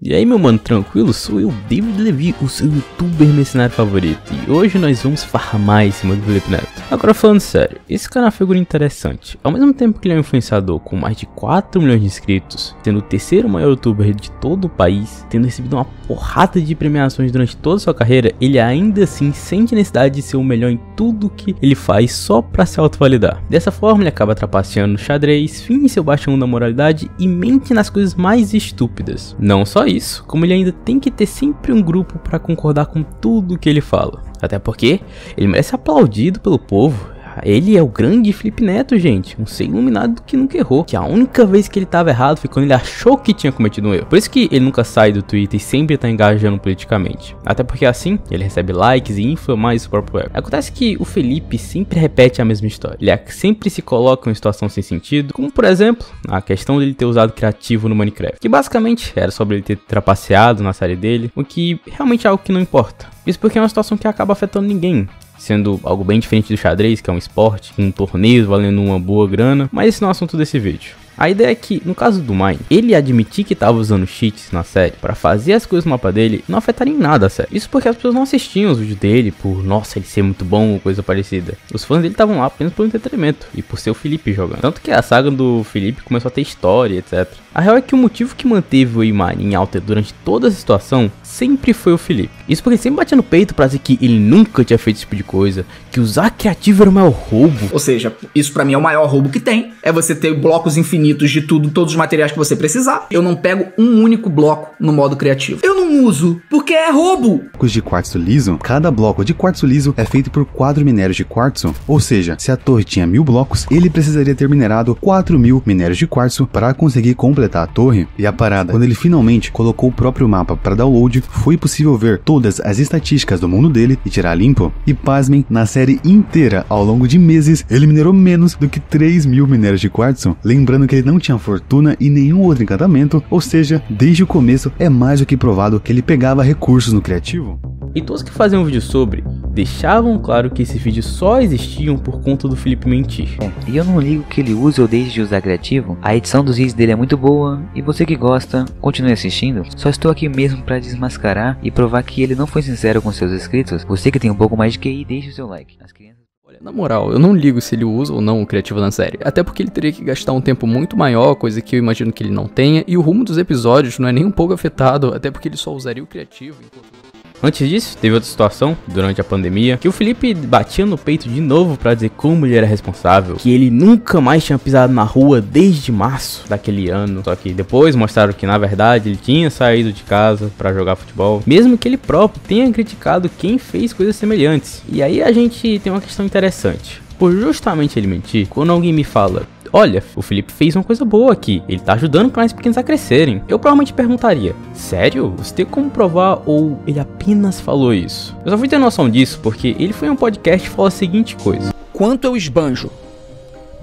E aí meu mano, tranquilo? Sou eu, David Levy, o seu youtuber mercenário favorito. E hoje nós vamos farmar em cima do Felipe Neto. Agora falando sério, esse canal é uma figura interessante. Ao mesmo tempo que ele é um influenciador com mais de 4 milhões de inscritos, sendo o terceiro maior youtuber de todo o país, tendo recebido uma porrada de premiações durante toda a sua carreira, ele ainda assim sente a necessidade de ser o melhor em tudo que ele faz só pra se autovalidar. Dessa forma ele acaba trapaceando no xadrez, finge seu baixão da moralidade e mente nas coisas mais estúpidas. Não só isso, como ele ainda tem que ter sempre um grupo para concordar com tudo que ele fala. Até porque ele merece ser aplaudido pelo povo. Ele é o grande Felipe Neto, gente, um ser iluminado que nunca errou, que a única vez que ele estava errado foi quando ele achou que tinha cometido um erro. Por isso que ele nunca sai do Twitter e sempre está engajando politicamente. Até porque assim, ele recebe likes e infla mais o próprio ego. Acontece que o Felipe sempre repete a mesma história. Ele sempre se coloca em uma situação sem sentido, como por exemplo, a questão dele ter usado criativo no Minecraft, que basicamente era sobre ele ter trapaceado na série dele, o que realmente é algo que não importa. Isso porque é uma situação que acaba afetando ninguém, sendo algo bem diferente do xadrez, que é um esporte, com torneios valendo uma boa grana, mas esse não é o assunto desse vídeo. A ideia é que, no caso do Mine, ele admitir que estava usando cheats na série para fazer as coisas no mapa dele não afetaria em nada a série. Isso porque as pessoas não assistiam os vídeos dele por, nossa, ele ser muito bom ou coisa parecida. Os fãs dele estavam lá apenas pelo entretenimento e por ser o Felipe jogando. Tanto que a saga do Felipe começou a ter história, etc. A real é que o motivo que manteve o Mine em alta durante toda essa situação sempre foi o Felipe. Isso porque ele sempre batia no peito pra dizer que ele nunca tinha feito esse tipo de coisa, que usar criativo era o maior roubo. Ou seja, isso pra mim é o maior roubo que tem. É você ter blocos infinitos de tudo, todos os materiais que você precisar. Eu não pego um único bloco no modo criativo. Eu não uso, porque é roubo. Blocos de quartzo liso, cada bloco de quartzo liso é feito por 4 minérios de quartzo. Ou seja, se a torre tinha 1000 blocos, ele precisaria ter minerado 4000 minérios de quartzo para conseguir completar a torre. E a parada, quando ele finalmente colocou o próprio mapa para download, foi possível ver todas as estatísticas do mundo dele e tirar limpo. E pasmem, na série inteira, ao longo de meses, ele minerou menos do que 3000 minérios de quartzo. Lembrando que ele não tinha fortuna e nenhum outro encantamento, ou seja, desde o começo é mais do que provado que ele pegava recursos no criativo. E todos que faziam um vídeo sobre, deixavam claro que esses vídeos só existiam por conta do Felipe mentir. E eu não ligo que ele use ou deixe de usar criativo, a edição dos vídeos dele é muito boa, e você que gosta, continue assistindo. Só estou aqui mesmo para desmascarar e provar que ele não foi sincero com seus inscritos. Você que tem um pouco mais de QI, deixe o seu like. As crianças... Olha, na moral, eu não ligo se ele usa ou não o criativo na série, até porque ele teria que gastar um tempo muito maior, coisa que eu imagino que ele não tenha, e o rumo dos episódios não é nem um pouco afetado, até porque ele só usaria o criativo enquanto... Antes disso, teve outra situação, durante a pandemia, que o Felipe batia no peito de novo pra dizer como ele era responsável, que ele nunca mais tinha pisado na rua desde março daquele ano. Só que depois mostraram que na verdade ele tinha saído de casa pra jogar futebol, mesmo que ele próprio tenha criticado quem fez coisas semelhantes. E aí a gente tem uma questão interessante. Por justamente ele mentir, quando alguém me fala: olha, o Felipe fez uma coisa boa aqui, ele tá ajudando canais pequenos a crescerem, eu provavelmente perguntaria: sério? Você tem como provar ou ele apenas falou isso? Eu só fui ter noção disso porque ele foi em um podcast e falou a seguinte coisa: quanto eu esbanjo?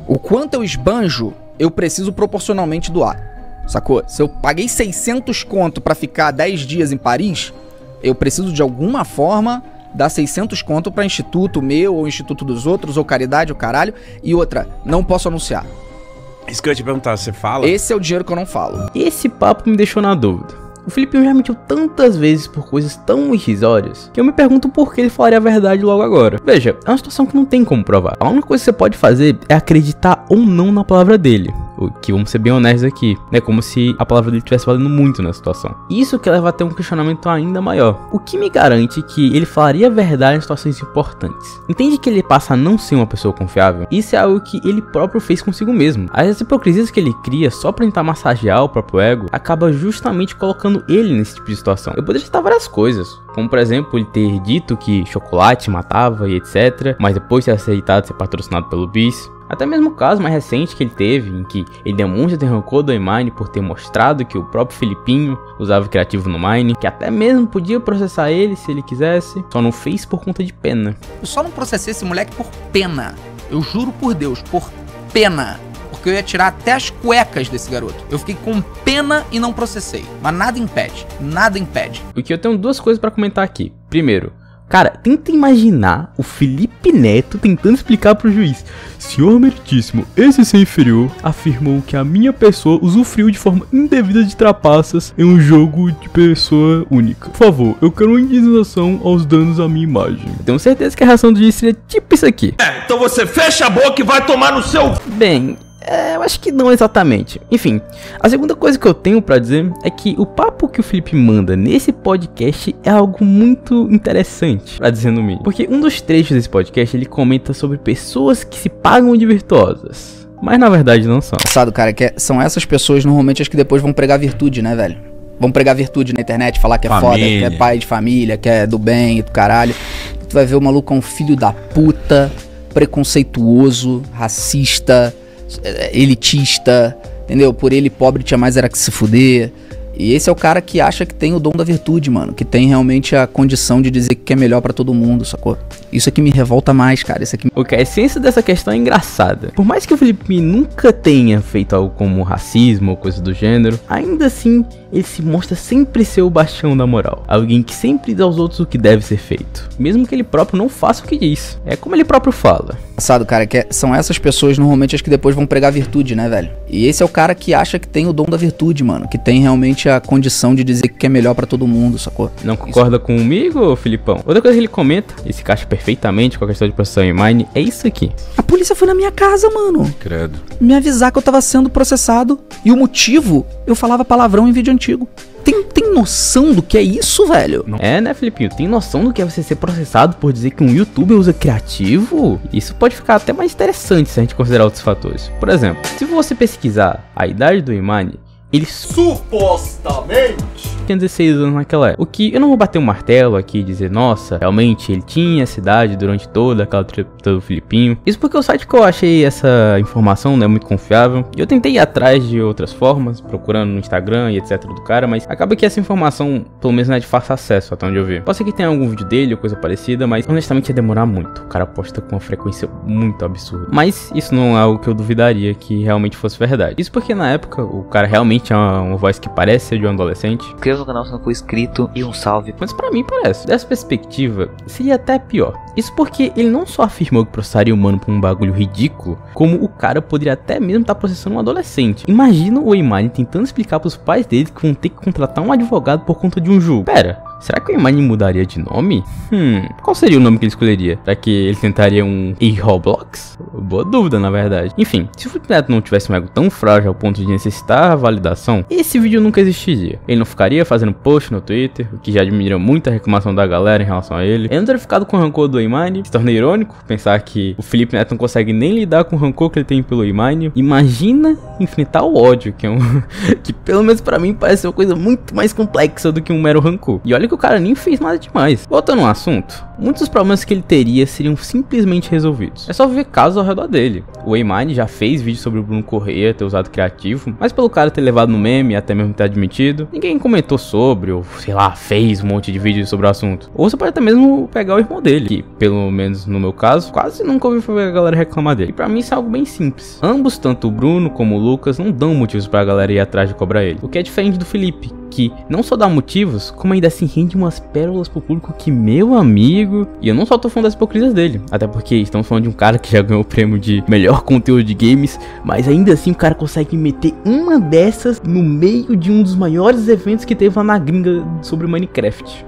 O quanto eu esbanjo, eu preciso proporcionalmente doar, sacou? Se eu paguei 600 conto pra ficar 10 dias em Paris, eu preciso de alguma forma dar 600 conto pra instituto meu, ou instituto dos outros, ou caridade, ou caralho. E outra, não posso anunciar. Isso que eu ia te perguntar, você fala? Esse é o dinheiro que eu não falo. Esse papo me deixou na dúvida. O Felipe já mentiu tantas vezes por coisas tão irrisórias que eu me pergunto por que ele falaria a verdade logo agora. Veja, é uma situação que não tem como provar. A única coisa que você pode fazer é acreditar ou não na palavra dele. O que, vamos ser bem honestos aqui, né? Como se a palavra dele estivesse valendo muito na situação. Isso que leva a ter um questionamento ainda maior. O que me garante que ele falaria a verdade em situações importantes? Entende que ele passa a não ser uma pessoa confiável? Isso é algo que ele próprio fez consigo mesmo. As hipocrisias que ele cria só pra tentar massagear o próprio ego acaba justamente colocando ele nesse tipo de situação. Eu poderia citar várias coisas, como por exemplo ele ter dito que chocolate matava e etc, mas depois ter aceitado ser patrocinado pelo Bis. Até mesmo o caso mais recente que ele teve, em que ele demonstra ter rancor do Mine por ter mostrado que o próprio Felipinho usava criativo no Mine, que até mesmo podia processar ele se ele quisesse, só não fez por conta de pena. Eu só não processei esse moleque por pena. Eu juro por Deus, por pena. Porque eu ia tirar até as cuecas desse garoto. Eu fiquei com pena e não processei. Mas nada impede, nada impede. O que eu tenho duas coisas pra comentar aqui. Primeiro, Cara, tenta imaginar o Felipe Neto tentando explicar pro juiz: senhor meritíssimo, esse ser inferior afirmou que a minha pessoa usufruiu de forma indevida de trapaças em um jogo de pessoa única. Por favor, eu quero uma indenização aos danos à minha imagem. Eu tenho certeza que a reação do juiz seria tipo isso aqui. Então você fecha a boca e vai tomar no seu... Bem, eu acho que não exatamente. Enfim, a segunda coisa que eu tenho pra dizer é que o papo que o Felipe manda nesse podcast é algo muito interessante, pra dizer no mínimo. Porque um dos trechos desse podcast, ele comenta sobre pessoas que se pagam de virtuosas, mas na verdade não são. Engraçado, cara, que são essas pessoas normalmente as que depois vão pregar virtude, né, velho? Vão pregar virtude na internet, falar que é foda, que é pai de família, que é do bem e do caralho. Tu vai ver o maluco é um filho da puta, preconceituoso, racista, elitista, entendeu? Por ele pobre tinha mais era que se fuder. E esse é o cara que acha que tem o dom da virtude, mano. Que tem realmente a condição de dizer que é melhor pra todo mundo, sacou? Isso aqui me revolta mais, cara. Isso aqui... Ok, a essência dessa questão é engraçada. Por mais que o Felipe nunca tenha feito algo como racismo ou coisa do gênero, ainda assim, ele se mostra sempre ser o bastião da moral. Alguém que sempre dá aos outros o que deve ser feito, mesmo que ele próprio não faça o que diz. É como ele próprio fala. Engraçado, cara, que são essas pessoas normalmente as que depois vão pregar virtude, né, velho? E esse é o cara que acha que tem o dom da virtude, mano. Que tem realmente a condição de dizer que é melhor pra todo mundo, sacou? Não concorda comigo, Filipão? Outra coisa que ele comenta, e se encaixa perfeitamente com a questão de processação em mine, é isso aqui. A polícia foi na minha casa, mano. Credo. Me avisar que eu tava sendo processado. E o motivo, eu falava palavrão em vídeo antigo. Tem noção do que é isso, velho? É, né, Filipinho? Tem noção do que é você ser processado por dizer que um youtuber usa criativo? Isso pode ficar até mais interessante se a gente considerar outros fatores. Por exemplo, se você pesquisar a idade do Imani, ele supostamente tinha 16 anos naquela época. O que eu não vou bater um martelo aqui e dizer, nossa, realmente ele tinha essa idade durante toda aquela treta do Filipinho. Isso porque o site que eu achei essa informação não é muito confiável. E eu tentei ir atrás de outras formas, procurando no Instagram e etc do cara, mas acaba que essa informação, pelo menos não é de fácil acesso, até onde eu vi. Pode ser que tenha algum vídeo dele ou coisa parecida, mas honestamente ia demorar muito. O cara posta com uma frequência muito absurda. Mas isso não é algo que eu duvidaria que realmente fosse verdade. Isso porque na época o cara realmente tinha uma voz que parece ser de um adolescente. Inscreva no canal se não for inscrito e um salve. Mas pra mim parece. Dessa perspectiva, seria até pior. Isso porque ele não só afirmou que processaria o humano por um bagulho ridículo, como o cara poderia até mesmo estar processando um adolescente. Imagina o Imani tentando explicar pros pais dele que vão ter que contratar um advogado por conta de um jogo. Pera, será que o Imani mudaria de nome? Qual seria o nome que ele escolheria? Será que ele tentaria um E-Roblox? Boa dúvida, na verdade. Enfim, se o Felipe Neto não tivesse um ego tão frágil ao ponto de necessitar a validação, esse vídeo nunca existiria. Ele não ficaria fazendo post no Twitter, o que já admira muito a reclamação da galera em relação a ele. Ele não teria ficado com o rancor do Imani. Se torna irônico pensar que o Felipe Neto não consegue nem lidar com o rancor que ele tem pelo Imani. Imagina enfrentar o ódio, que é que pelo menos pra mim parece uma coisa muito mais complexa do que um mero rancor. E olha que o cara nem fez nada demais. Voltando ao assunto, muitos dos problemas que ele teria seriam simplesmente resolvidos. É só ver casos ao redor dele. O Imani já fez vídeo sobre o Bruno Correia ter usado criativo, mas pelo cara ter levado no meme e até mesmo ter admitido, ninguém comentou sobre, ou sei lá, fez um monte de vídeos sobre o assunto. Ou você pode até mesmo pegar o irmão dele, que pelo menos no meu caso, quase nunca ouvi a galera reclamar dele. E pra mim isso é algo bem simples. Ambos, tanto o Bruno como o Lucas, não dão motivos pra galera ir atrás de cobrar ele. O que é diferente do Felipe, que não só dá motivos, como ainda assim rende umas pérolas pro público que, meu amigo... E eu não só tô falando das hipocrisias dele, até porque estamos falando de um cara que já ganhou o prêmio de melhor conteúdo de games, mas ainda assim o cara consegue meter uma dessas no meio de um dos maiores eventos que teve lá na gringa sobre Minecraft.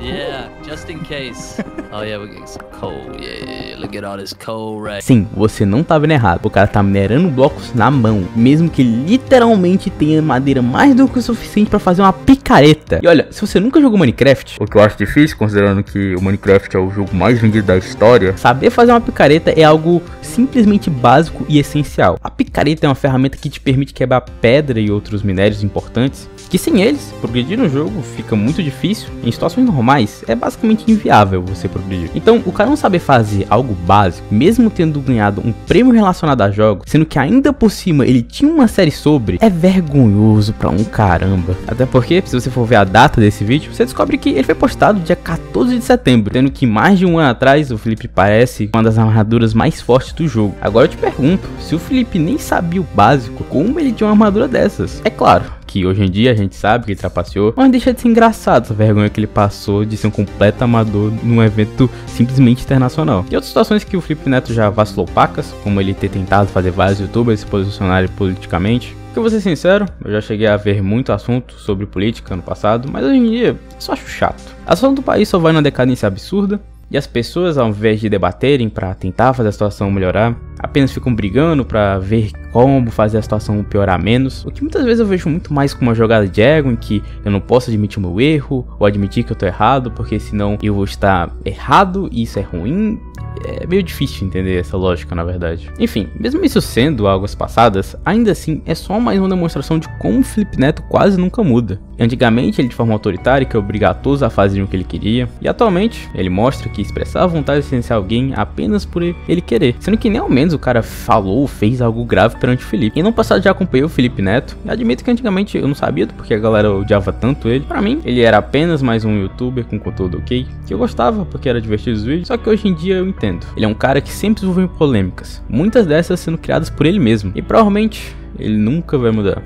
Yeah, just in case. Oh yeah, we're getting some coal. Yeah, look at all this coal right. Sim, você não tá vendo errado. O cara tá minerando blocos na mão, mesmo que ele literalmente tenha madeira mais do que o suficiente pra fazer uma picareta. E olha, se você nunca jogou Minecraft, o que eu acho difícil, considerando que o Minecraft é o jogo mais vendido da história, saber fazer uma picareta é algo simplesmente básico e essencial. A picareta é uma ferramenta que te permite quebrar pedra e outros minérios importantes, que sem eles, progredir no jogo fica muito difícil. Em situações normais, é basicamente inviável você progredir. Então, o cara não saber fazer algo básico, mesmo tendo ganhado um prêmio relacionado a jogos, sendo que ainda por cima ele tinha uma série sobre, é vergonhoso pra um caramba. Até porque, se você for ver a data desse vídeo, você descobre que ele foi postado dia 14 de setembro, tendo que mais de um ano atrás o Felipe parece uma das armaduras mais fortes do jogo. Agora eu te pergunto, se o Felipe nem sabia o básico, como ele tinha uma armadura dessas? É claro que hoje em dia a gente sabe que ele trapaceou, mas deixa de ser engraçado essa vergonha que ele passou de ser um completo amador num evento simplesmente internacional. E outras situações que o Felipe Neto já vacilou pacas, como ele ter tentado fazer vários youtubers se posicionarem politicamente. Porque eu vou ser sincero, eu já cheguei a ver muito assunto sobre política no passado, mas hoje em dia eu só acho chato. A situação do país só vai numa decadência absurda, e as pessoas, ao invés de debaterem para tentar fazer a situação melhorar, apenas ficam brigando para ver como fazer a situação piorar menos. O que muitas vezes eu vejo muito mais como uma jogada de ego, em que eu não posso admitir o meu erro, ou admitir que eu tô errado, porque senão eu vou estar errado e isso é ruim. É meio difícil entender essa lógica, na verdade. Enfim, mesmo isso sendo águas passadas, ainda assim é só mais uma demonstração de como o Felipe Neto quase nunca muda. Antigamente ele de forma autoritária que obrigava todos a fazerem o que ele queria, e atualmente ele mostra que expressar a vontade de silenciar alguém apenas por ele querer, sendo que nem ao menos o cara falou ou fez algo grave perante o Felipe. E no passado já acompanhei o Felipe Neto, e admito que antigamente eu não sabia porque a galera odiava tanto ele. Pra mim, ele era apenas mais um youtuber com conteúdo ok, que eu gostava porque era divertido os vídeos, só que hoje em dia eu entendo. Ele é um cara que sempre se envolveu em polêmicas, muitas dessas sendo criadas por ele mesmo, e provavelmente ele nunca vai mudar.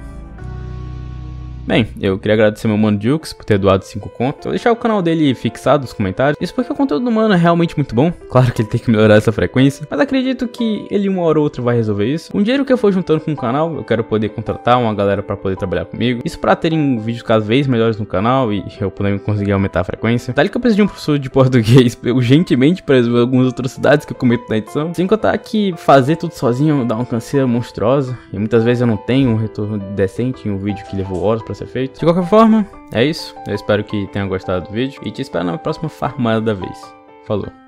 Bem, eu queria agradecer meu mano Jukes por ter doado 5 contos. Vou deixar o canal dele fixado nos comentários. Isso porque o conteúdo do mano é realmente muito bom. Claro que ele tem que melhorar essa frequência, mas acredito que ele uma hora ou outra vai resolver isso. Um dinheiro que eu for juntando com o canal, eu quero poder contratar uma galera pra poder trabalhar comigo. Isso pra terem vídeos cada vez melhores no canal e eu poder conseguir aumentar a frequência. Dali que eu preciso de um professor de português urgentemente para resolver algumas atrocidades que eu cometo na edição. Sem contar que fazer tudo sozinho dá uma canseira monstruosa. E muitas vezes eu não tenho um retorno decente em um vídeo que levou horas pra ser feito. De qualquer forma, é isso. Eu espero que tenham gostado do vídeo e te espero na próxima farmada da vez. Falou.